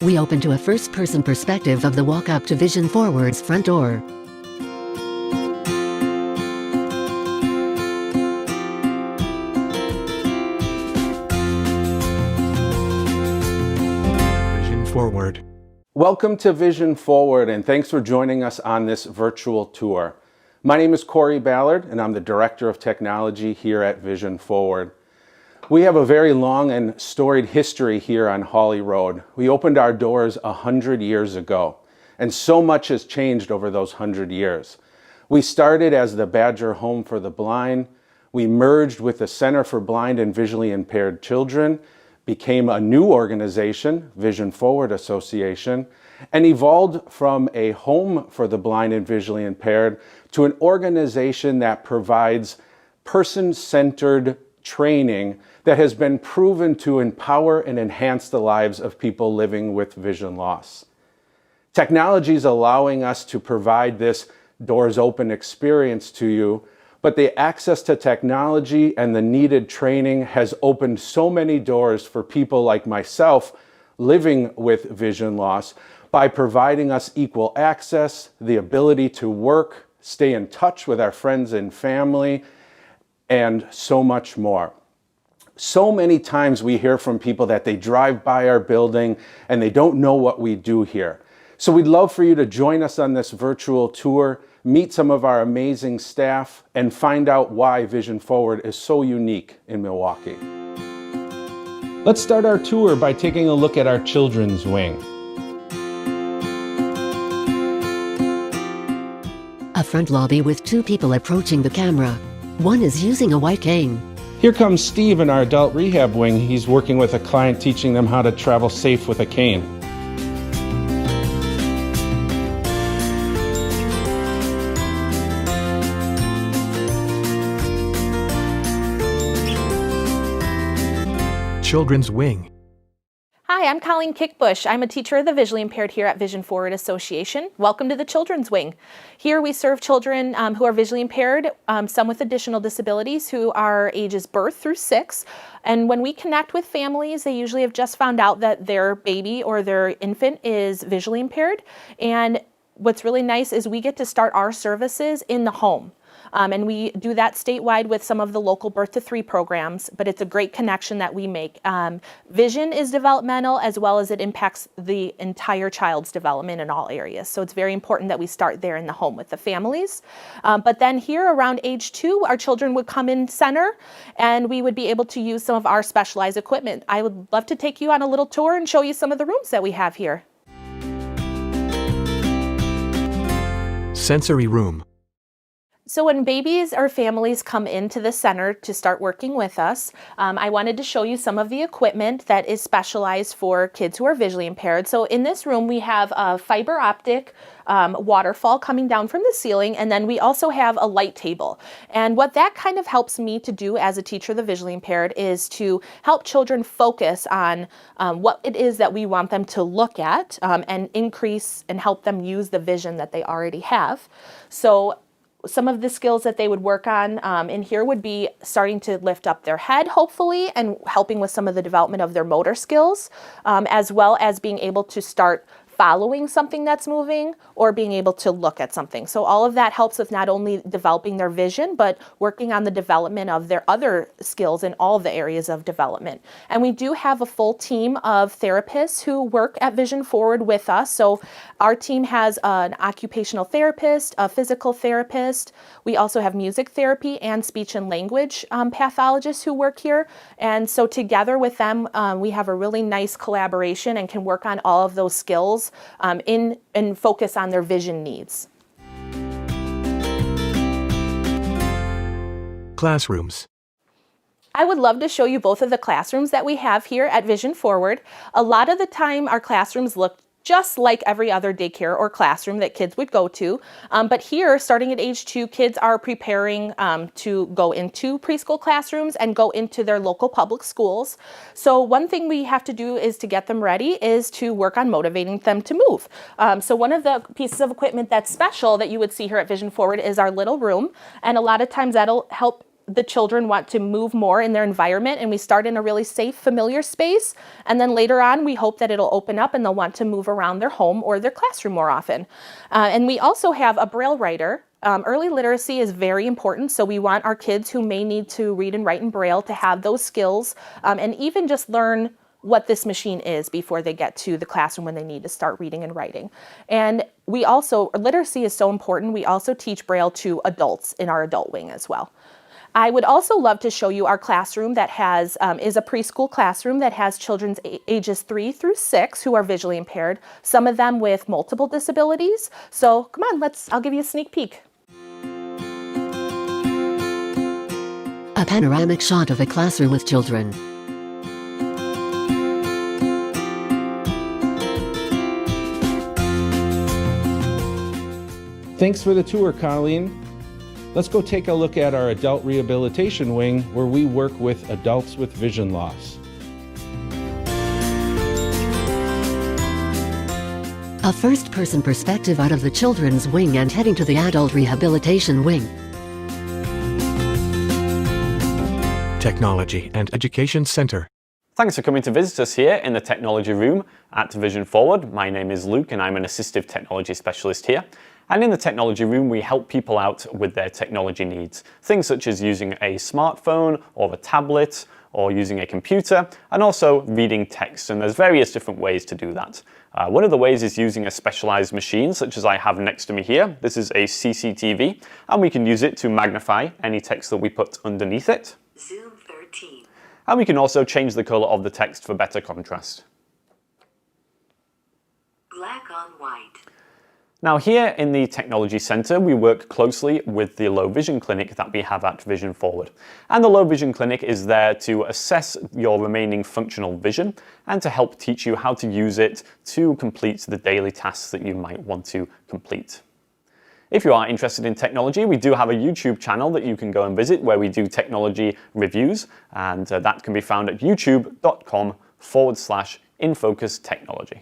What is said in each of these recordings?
We open to a first-person perspective of the walk-up to Vision Forward's front door. Vision Forward. Welcome to Vision Forward, and thanks for joining us on this virtual tour. My name is Corey Ballard, and I'm the Director of Technology here at Vision Forward. We have a very long and storied history here on Hawley Road. We opened our doors 100 years ago, and so much has changed over those 100 years. We started as the Badger Home for the Blind. We merged with the Center for Blind and Visually Impaired Children, became a new organization, Vision Forward Association, and evolved from a home for the blind and visually impaired to an organization that provides person-centered training that has been proven to empower and enhance the lives of people living with vision loss. Technology is allowing us to provide this doors open experience to you, but the access to technology and the needed training has opened so many doors for people like myself living with vision loss by providing us equal access, the ability to work, stay in touch with our friends and family, and so much more. So many times we hear from people that they drive by our building and they don't know what we do here. So we'd love for you to join us on this virtual tour, meet some of our amazing staff, and find out why Vision Forward is so unique in Milwaukee. Let's start our tour by taking a look at our children's wing. A front lobby with two people approaching the camera. One is using a white cane. Here comes Steve in our adult rehab wing. He's working with a client, teaching them how to travel safe with a cane. Children's Wing. Hi, I'm Colleen Kickbush. I'm a teacher of the visually impaired here at Vision Forward Association. Welcome to the Children's Wing. Here we serve children who are visually impaired, some with additional disabilities who are ages birth through 6. And when we connect with families, they usually have just found out that their baby or their infant is visually impaired. And what's really nice is we get to start our services in the home. And we do that statewide with some of the local birth to 3 programs, but it's a great connection that we make. Vision is developmental as well as it impacts the entire child's development in all areas. So it's very important that we start there in the home with the families. But then here around age 2, our children would come in center and we would be able to use some of our specialized equipment. I would love to take you on a little tour and show you some of the rooms that we have here. Sensory Room. So when babies or families come into the center to start working with us, I wanted to show you some of the equipment that is specialized for kids who are visually impaired. So in this room we have a fiber optic waterfall coming down from the ceiling, and then we also have a light table. And what that kind of helps me to do as a teacher of the visually impaired is to help children focus on what it is that we want them to look at and increase and help them use the vision that they already have. So some of the skills that they would work on in here would be starting to lift up their head, hopefully, and helping with some of the development of their motor skills, as well as being able to start following something that's moving or being able to look at something. So all of that helps with not only developing their vision, but working on the development of their other skills in all the areas of development. And we do have a full team of therapists who work at Vision Forward with us. So our team has an occupational therapist, a physical therapist. We also have music therapy and speech and language pathologists who work here. And so together with them, we have a really nice collaboration and can work on all of those skills and focus on their vision needs. Classrooms. I would love to show you both of the classrooms that we have here at Vision Forward. A lot of the time our classrooms look just like every other daycare or classroom that kids would go to. But here, starting at age 2, kids are preparing to go into preschool classrooms and go into their local public schools. So one thing we have to do is to get them ready is to work on motivating them to move. So one of the pieces of equipment that's special that you would see here at Vision Forward is our little room. And a lot of times that'll help the children want to move more in their environment, and we start in a really safe, familiar space. And then later on, we hope that it'll open up and they'll want to move around their home or their classroom more often. And we also have a Braille writer. Early literacy is very important, so we want our kids who may need to read and write in Braille to have those skills, and even just learn what this machine is before they get to the classroom when they need to start reading and writing. And we also, literacy is so important, we also teach Braille to adults in our adult wing as well. I would also love to show you our classroom that has, is a preschool classroom that has children ages 3 through 6 who are visually impaired, some of them with multiple disabilities. So come on, I'll give you a sneak peek. A panoramic shot of a classroom with children. Thanks for the tour, Colleen. Let's go take a look at our adult rehabilitation wing where we work with adults with vision loss. A first-person perspective out of the children's wing and heading to the adult rehabilitation wing. Technology and Education Center. Thanks for coming to visit us here in the technology room at Vision Forward. My name is Luke and I'm an assistive technology specialist here. And in the technology room, we help people out with their technology needs. Things such as using a smartphone or a tablet or using a computer, and also reading text. And there's various different ways to do that. One of the ways is using a specialized machine, such as I have next to me here. This is a CCTV, and we can use it to magnify any text that we put underneath it. Zoom 13. And we can also change the color of the text for better contrast. Black on white. Now here in the Technology Centre, we work closely with the Low Vision Clinic that we have at Vision Forward. And the Low Vision Clinic is there to assess your remaining functional vision and to help teach you how to use it to complete the daily tasks that you might want to complete. If you are interested in technology, we do have a YouTube channel that you can go and visit where we do technology reviews, and that can be found at youtube.com/InFocusTechnology.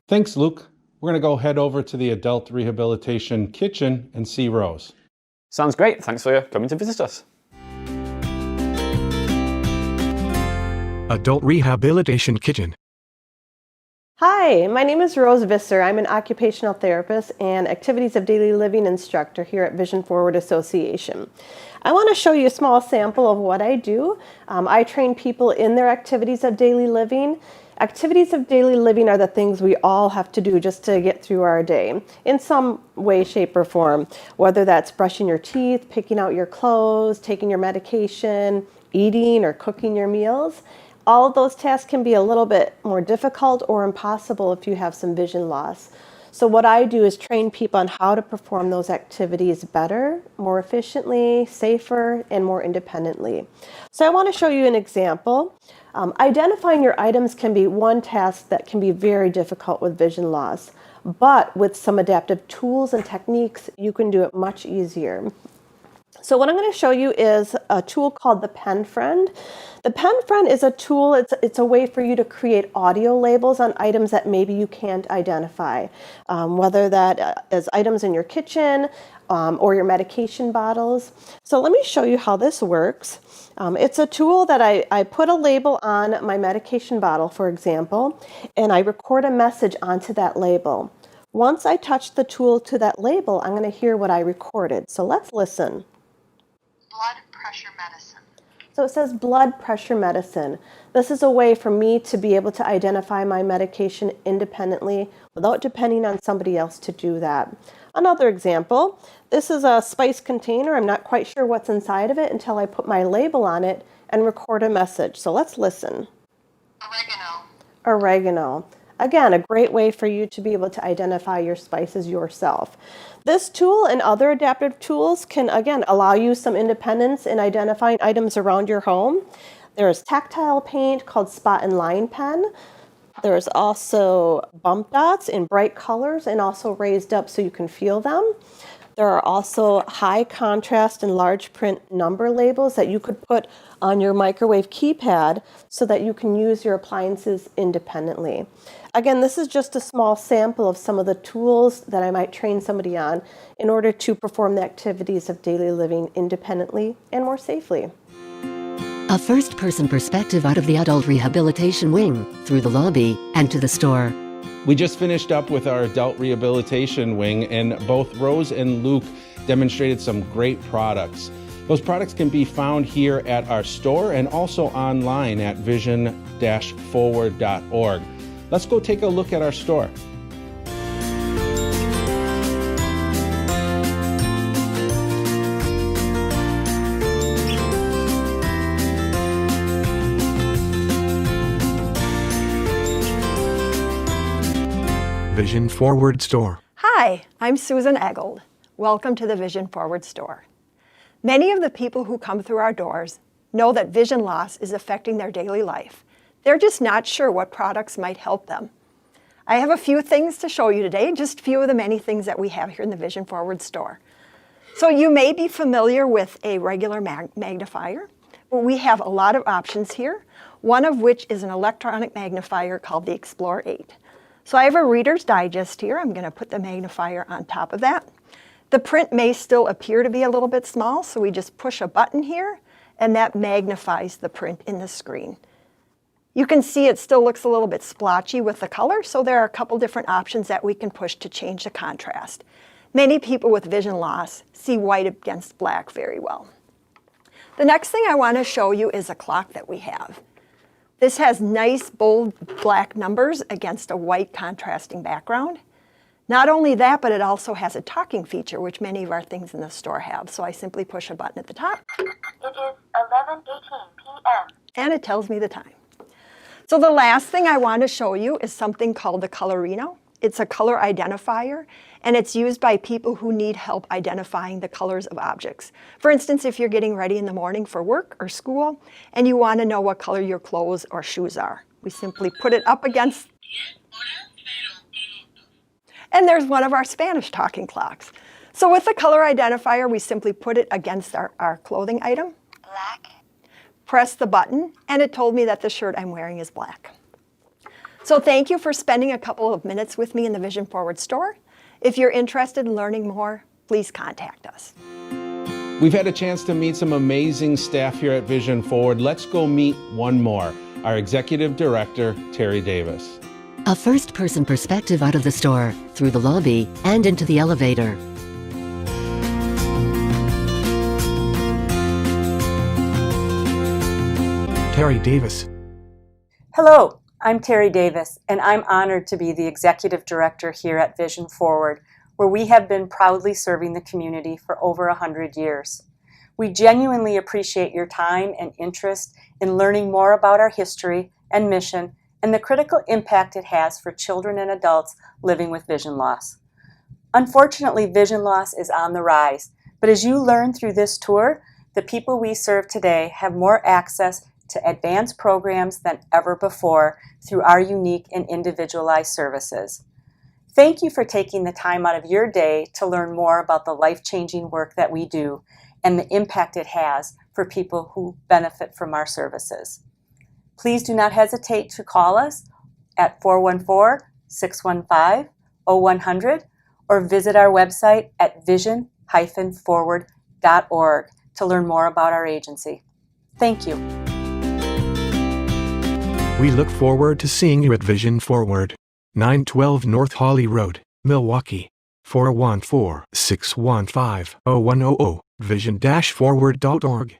Thanks, Luke. We're going to go head over to the adult rehabilitation kitchen and see Rose. Sounds great. Thanks for coming to visit us. Adult Rehabilitation Kitchen. Hi, my name is Rose Visser. I'm an occupational therapist and activities of daily living instructor here at Vision Forward Association. I want to show you a small sample of what I do. I train people in their activities of daily living. Activities of daily living are the things we all have to do just to get through our day in some way, shape, or form, whether that's brushing your teeth, picking out your clothes, taking your medication, eating or cooking your meals. All of those tasks can be a little bit more difficult or impossible if you have some vision loss. So what I do is train people on how to perform those activities better, more efficiently, safer, and more independently. So I want to show you an example. Identifying your items can be one task that can be very difficult with vision loss, but with some adaptive tools and techniques, you can do it much easier. So what I'm going to show you is a tool called the Pen Friend. The Pen Friend is a tool, it's a way for you to create audio labels on items that maybe you can't identify, whether that is items in your kitchen or your medication bottles. So let me show you how this works. It's a tool that I put a label on my medication bottle, for example, and I record a message onto that label. Once I touch the tool to that label, I'm going to hear what I recorded. So let's listen. Blood pressure medicine. So it says blood pressure medicine. This is a way for me to be able to identify my medication independently without depending on somebody else to do that. Another example, this is a spice container. I'm not quite sure what's inside of it until I put my label on it and record a message. So let's listen. Oregano. Oregano. Again, a great way for you to be able to identify your spices yourself. This tool and other adaptive tools can, again, allow you some independence in identifying items around your home. There's tactile paint called Spot and Line Pen. There's also bump dots in bright colors and also raised up so you can feel them. There are also high contrast and large print number labels that you could put on your microwave keypad so that you can use your appliances independently. Again, this is just a small sample of some of the tools that I might train somebody on in order to perform the activities of daily living independently and more safely. A first-person perspective out of the adult rehabilitation wing, through the lobby, and to the store. We just finished up with our adult rehabilitation wing, and both Rose and Luke demonstrated some great products. Those products can be found here at our store and also online at vision-forward.org. Let's go take a look at our store. Vision Forward Store. Hi, I'm Susan Eggold. Welcome to the Vision Forward store. Many of the people who come through our doors know that vision loss is affecting their daily life. They're just not sure what products might help them. I have a few things to show you today, just a few of the many things that we have here in the Vision Forward store. So you may be familiar with a regular magnifier, but we have a lot of options here, one of which is an electronic magnifier called the Explore 8. So I have a Reader's Digest here. I'm going to put the magnifier on top of that. The print may still appear to be a little bit small, so we just push a button here, and that magnifies the print in the screen. You can see it still looks a little bit splotchy with the color, so there are a couple different options that we can push to change the contrast. Many people with vision loss see white against black very well. The next thing I want to show you is a clock that we have. This has nice, bold black numbers against a white contrasting background. Not only that, but it also has a talking feature, which many of our things in the store have. So I simply push a button at the top. It is 11:18 p.m. And it tells me the time. So the last thing I want to show you is something called the Colorino. It's a color identifier, and it's used by people who need help identifying the colors of objects. For instance, if you're getting ready in the morning for work or school, and you want to know what color your clothes or shoes are, we simply put it up against, and there's one of our Spanish talking clocks. So with the color identifier, we simply put it against our clothing item, Black. press the button, and it told me that the shirt I'm wearing is black. So thank you for spending a couple of minutes with me in the Vision Forward store. If you're interested in learning more, please contact us. We've had a chance to meet some amazing staff here at Vision Forward. Let's go meet one more, our Executive Director, Terry Davis. A first-person perspective out of the store, through the lobby, and into the elevator. Terry Davis. Hello, I'm Terry Davis, and I'm honored to be the Executive Director here at Vision Forward, where we have been proudly serving the community for over 100 years. We genuinely appreciate your time and interest in learning more about our history and mission and the critical impact it has for children and adults living with vision loss. Unfortunately, vision loss is on the rise, but as you learn through this tour, the people we serve today have more access to advanced programs than ever before through our unique and individualized services. Thank you for taking the time out of your day to learn more about the life-changing work that we do and the impact it has for people who benefit from our services. Please do not hesitate to call us at 414-615-0100 or visit our website at vision-forward.org to learn more about our agency. Thank you. We look forward to seeing you at Vision Forward, 912 North Holly Road, Milwaukee, 414-615-0100, vision-forward.org.